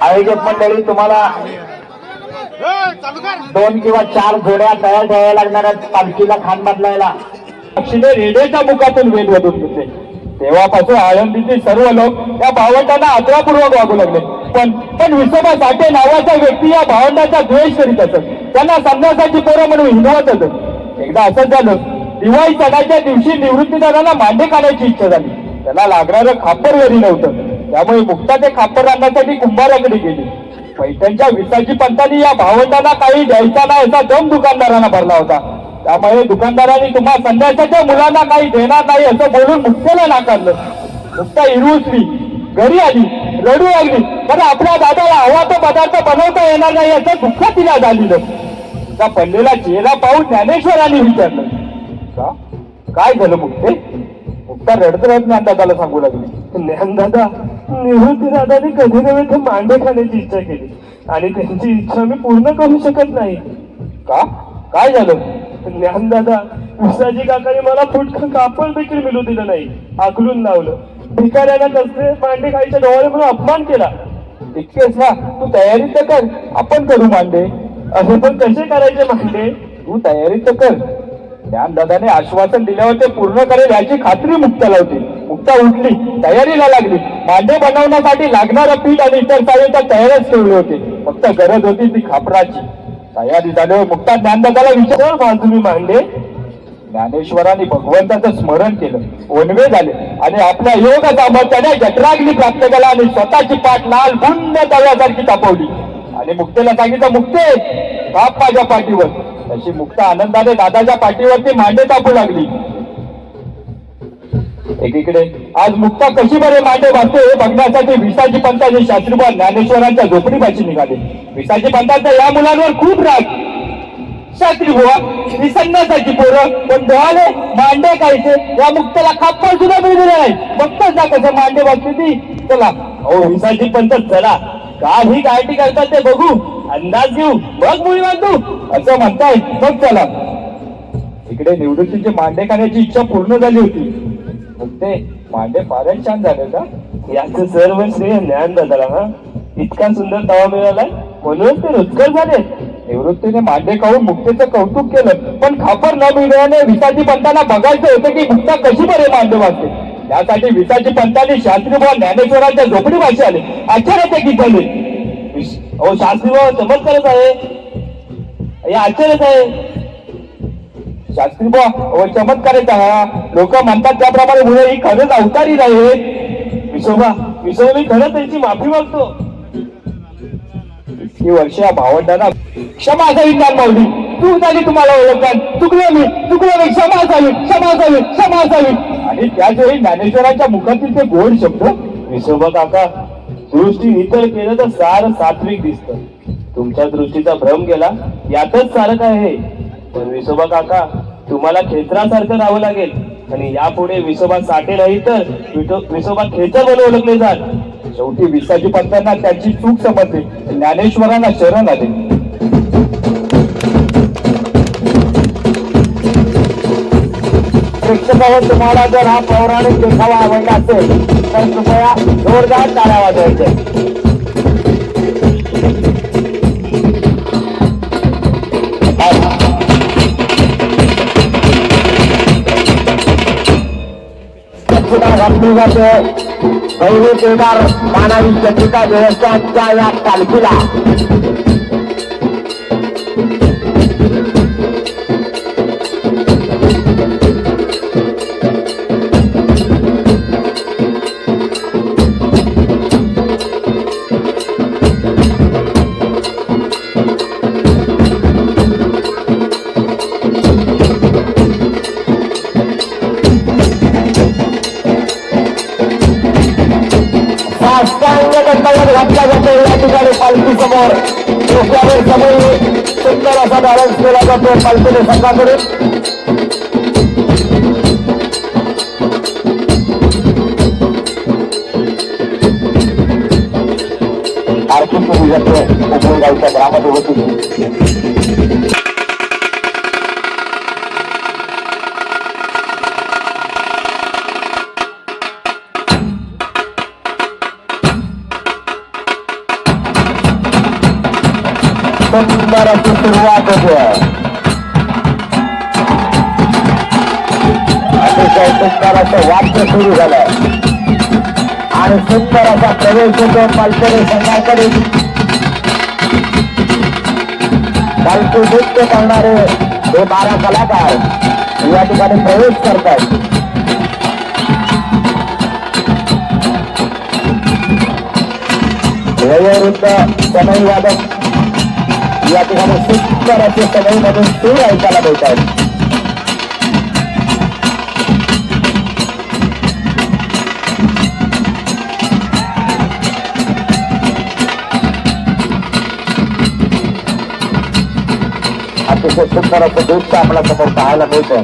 आयोजक मंडळी, तुम्हाला 2 किंवा 4 जोड्या तयार ठेवायला लागणार आहेत पालखीला खान बदलायला. पक्षीने रेड्याच्या मुखातून वेद वधून घेतले. तेव्हापासून आळंदीचे सर्व लोक या भावंडांना आदरापूर्वक वागू लागले. पण विसोबा साठे नावाचा व्यक्ती या भावंडाचा द्वेष करीत असत. त्यांना संन्यासाची पोरं म्हणून हिंदवत असत. एकदा असंच झालं, दिवाळी सणाच्या दिवशी निवृत्तीदाराला मांडे काढायची इच्छा झाली. त्याला लागणारं खापर घरी नव्हतं. त्यामुळे मुक्ता ते खापर आणण्यासाठी कुंभाराकडे गेली. पैठणच्या विसाजी पंतांनी या भावंडांना काही द्यायचा नाही असा दम दुकानदारांना भरला होता. त्यामुळे दुकानदारांनी तुम्हा संन्यासाच्या मुलांना काही देणार नाही असं बोलून मुक्तेला नाकारलं. मुक्ता इरुसली, घरी आली, रडू लागली. पण आपल्या दादाला हवा तो पदार्थ बनवता येणार नाही असं दुःख तिला झालेलं. तिचा पडलेला चेहरा पाहून ज्ञानेश्वरांनी विचारलं, का काय झालं मुक्ते? मुक्ता रडत रडत ज्ञानदादाला सांगू लागली, ज्ञानदादा, निवृत्ती दादाने कधी नव्हे ते मांडे खाण्याची इच्छा केली आणि त्यांची इच्छा मी पूर्ण करू शकत नाही. का काय झालं? ज्ञानदादा, विसाजी काकाने मला फुटकं कापड देखील मिळू दिलं नाही. आकलून लावलं. भिकाऱ्यांना कसले मांडे खायच्या डोळे म्हणून अपमान केला. इतकेच ना, तू तयारी तर कर, आपण करू मांडे. असे पण कसे करायचे मांडे? तू तयारी तर कर. ज्ञानदादाने आश्वासन दिल्यावर ते पूर्ण करेल याची खात्री मुक्ताला होती. मुक्ता उठली, तयारीला लागली. मांडे बनवण्यासाठी लागणारं पीठ आणि इतर साहित्य तयारच ठेवले होते. फक्त गरज होती ती खापराची. तयारी झाल्यावर मुक्ता ज्ञानदादाला विचारलं, बाजूनी मांडे? ज्ञानेश्वरांनी भगवंताचं स्मरण केलं, ओनवे झाले आणि आपल्या योग सामर्थ्याने जठराग्नी प्राप्त केला आणि स्वतःची पाठ लाल बुंद तव्यासारखी तापवली आणि मुक्तेला सांगितलं, मुक्ते ताप माझ्या पाठीवर. तशी मुक्ता आनंदाने दादाच्या पाठीवरती मांडे तापू लागली. एकीकडे आज मुक्ता कशी बरे मांडे वाचते हे बघण्यासाठी विसाजी पंतांचे शास्त्रीबा ज्ञानेश्वरांच्या झोपडीपाशी निघाले. विसाजी पंतांचा या मुलांवर खूप राग. शास्त्री बुवा, ही संन्यासाची पोरं पण डोळाले मांडे खायचे, या मुक्ताला खापर सुद्धा मिळले नाही. बघतच ना कसं मांडे वाचते ती. चला हो विसाजी पंत, चला काही गाठी करतात ते बघू, अंदाज घेऊ, मग मुळी बांधू असं म्हणताय. मग चला. इकडे निवृत्तीची मांडे खाण्याची इच्छा पूर्ण झाली होती. मुक्ते, मांडे फारच छान झाले का? याचं सर्व श्रेय ज्ञानदादाला. हा, इतका सुंदर तवा मिळालाय म्हणूनच ते रुचकर झाले. निवृत्तीने मांडे खाऊन मुक्तेचं कौतुक केलं. पण खापर न मिळाल्याने विसाजी पंतांना बघायचं होतं की मुक्ता कशी बरे मांडे वाचते. त्यासाठी विसाजी पंतांनी शास्त्रीबा ज्ञानेश्वरांच्या झोपडीपाशी आले. आश्चर्यचकित झाले. अहो शास्त्रीबा, चमत्कारच आहे, आश्चर्यच आहे. शास्त्रीबा, चमत्कारच हा. लोक म्हणतात त्याप्रमाणे मुळे ही खरंच अवतारी नाही. विसोबा, मी खरंच त्यांची माफी मागतो. इतकी वर्ष या भावंडांना क्षमा असावी ज्ञान माऊली. तू झाली तुम्हाला ओळखतात. चुकलो मी, क्षमा असावी. आणि त्याच वेळी ज्ञानेश्वरांच्या मुखातील ते गोड शब्द, विसोबा काका, दृष्टी नितळ केलं तर सार सात्विक दिसतं. तुमच्या दृष्टीचा भ्रम गेला यातच सारं काय आहे. पण विसोबा काका, तुम्हाला खेचरासारखं राहावं लागेल आणि यापुढे विसोबा साठे नाही तर विसोबा खेचर म्हणून ओळखले जात. शेवटी विसाजी पंतांना त्यांची चूक समजली. ज्ञानेश्वरांना शरण आले. प्रेक्षकांवर तुम्हाला जर हा पौराणिक देखावा आवडला असेल तर कृपया जोरदार टाळ्या वाजवायच्या. घातली जाते. भैरव केदार मानवी चंद्रिका देवस्थानच्या या पालखीला घातला जातो. या ठिकाणी पालखी समोर डोक्यावर समोर सुंदर असा बॅलन्स केला जातो पालखीने संघाकडून. आर्थिक केली जाते. कोकण गावच्या ग्रामदेवतेची सुंदर अशी सुरुवात होते. अतिशय सुंदर असं वाक्य सुरू झालं आणि सुंदर असा प्रवेश होतो पालखेडे संघाकडे. पालखी नृत्य करणारे हे 12 कलाकार या ठिकाणी प्रवेश करतात. वयोवृद्ध सनई वादक या ठिकाणी सुंदर असे सनई मधून सूर ऐकायला मिळतात. अतिशय सुंदर असं दृश्य आपल्या समोर पाहायला मिळतं.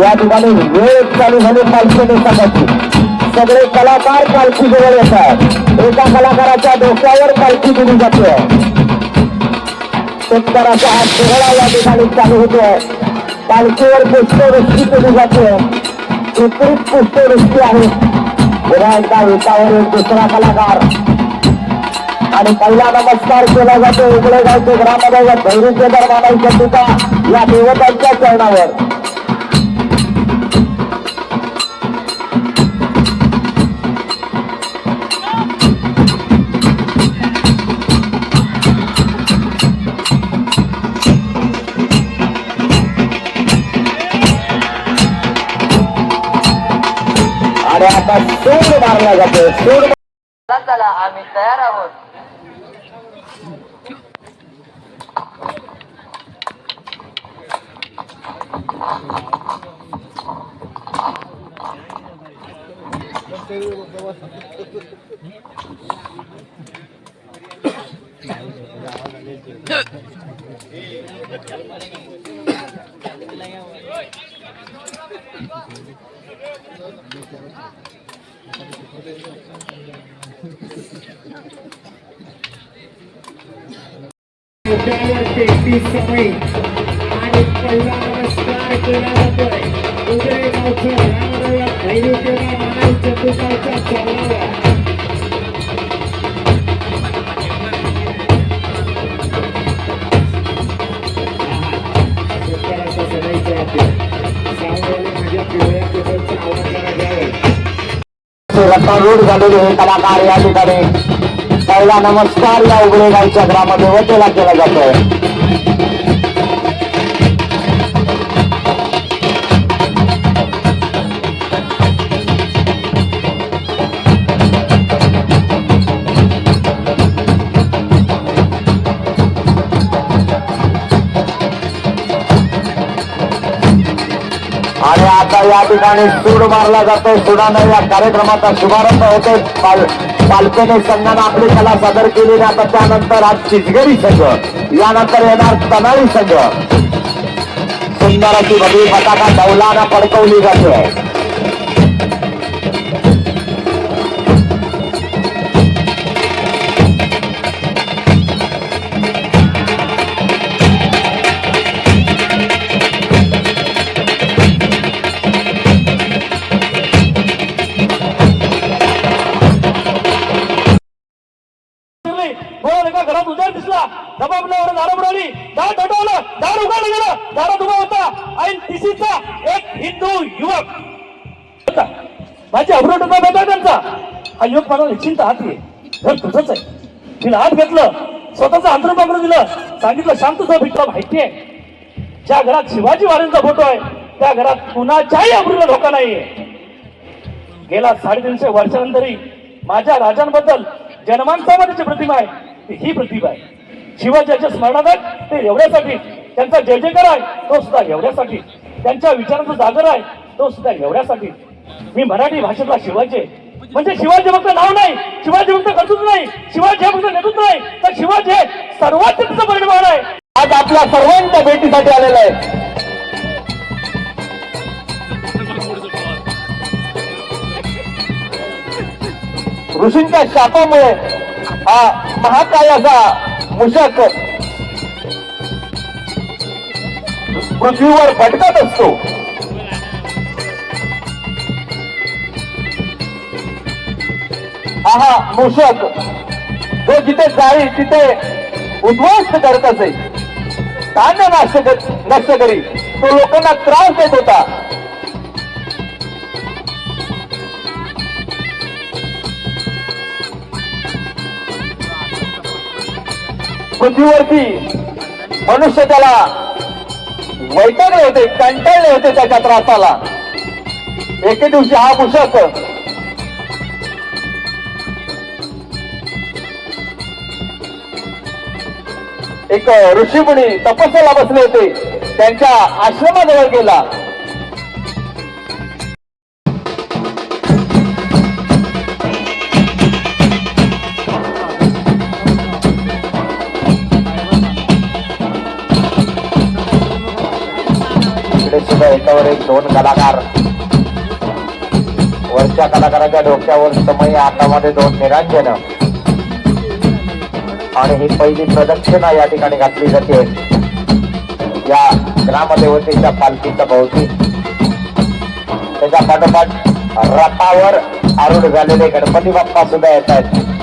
या ठिकाणी वेळ चालू झाली पालखी संघाची. सगळे कलाकार पालखी जवळ येतात. एका कलाकाराच्या डोक्यावर पालखी दिली जाते. सुंदराचा हा सोहळा या ठिकाणी चालू होतोय. पालखीवर पुष्पवृष्टी केली जाते. विपरीत पुष्पवृष्टी आहे. पुन्हा एकदा एकावर एक दुसरा कलाकार आणि पहिला नमस्कार केला जातो उघडे गावचे ग्रामदैवत भैरी केदार मानाई चंडिका या देवतांच्या चरणावर. आणि आता सूर मारला जातो. सूर चला आम्ही तयार आहोत. समय आणि पहिला नमस्कार केला जातोय उघडे गावचं ग्रामदैवत भैरी केदार मानाई चंडिकाच्या चरणावर. रत्नारूढ झालेले हे कलाकार या ठिकाणी पहिला नमस्कार या उघडे गावच्या ग्रामदेवतेला केला जातोय. आणि आता या ठिकाणी सूर मारला जातोय. सुराने या कार्यक्रमाचा शुभारंभ होतोय. पालखेडे संघाने आपली कला सादर केली. आता त्यानंतर आज चिचगरी संघ, यानंतर येणार तनाळी संघ. सुंदर अशी भगवी पताका डौलानं फडकवली जाते. घरात उजाड दिसला. दबावल्यावर दारा बुडवली. दार टोटवलं. दार उघडलं गेलं. दारात उभा होता ऐन तिसीचा एक हिंदू युवक. माझी अब्रोट होता बेटा त्यांचा. हा युवक मला निश्चिंत हात घे, घर तुझंच आहे. तिला हात घेतलं, स्वतःचं अंतर पकडून दिलं. सांगितलं शांत तुझा भिक्का माहिती आहे. ज्या घरात शिवाजी महाराजांचा फोटो आहे त्या घरात कुणाच्याही अब्रूला धोका नाहीये. गेल्या 350 वर्षानंतरही माझ्या राजांबद्दल जनमानसामध्ये जी प्रतिमा आहे ही प्रतिभा आहे. शिवाजीच्या स्मरणार्थ ते एवढ्यासाठी, त्यांचा जय जयकार आहे तो सुद्धा एवढ्यासाठी, त्यांच्या विचारांचा जागर आहे तो सुद्धा एवढ्यासाठी. मी मराठी भाषेतला शिवाजी आहे. म्हणजे शिवाजी फक्त नाव नाही, शिवाजी फक्त कर्तृत्व नाही, शिवाजी हे फक्त नेतृत्व नाही, तर शिवाजी हे सर्वात परिमाण आहे. आज आपल्या सर्वांच्या भेटीसाठी आलेला आहे. ऋषींच्या शापामुळे हा महाकाय असा मूषक पृथ्वीवर भटकत असतो. हा मूषक जो जिथे जाईल तिथे उद्ध्वस्त करत असे, धान्य नष्ट करी, तो लोकांना त्रास देत होता. पृथ्वीवरती मनुष्य त्याला वैतागले होते, कंटाळले होते त्याच्या त्रासाला. एके दिवशी हा मूषक एक ऋषीमुनी तपस्याला बसले होते, त्यांच्या आश्रमाजवळ गेला. इकडे सुद्धा एकावर एक दोन कलाकार, वरच्या कलाकाराच्या डोक्यावर समय, हातामध्ये दोन निरांजन आणि ही पहिली प्रदक्षिणा या ठिकाणी घातली जाते या ग्रामदेवतेच्या पालखीच्या भोवती. त्याच्या पाठोपाठ रथावर आरूढ झालेले गणपती बाप्पा सुद्धा येत आहेत.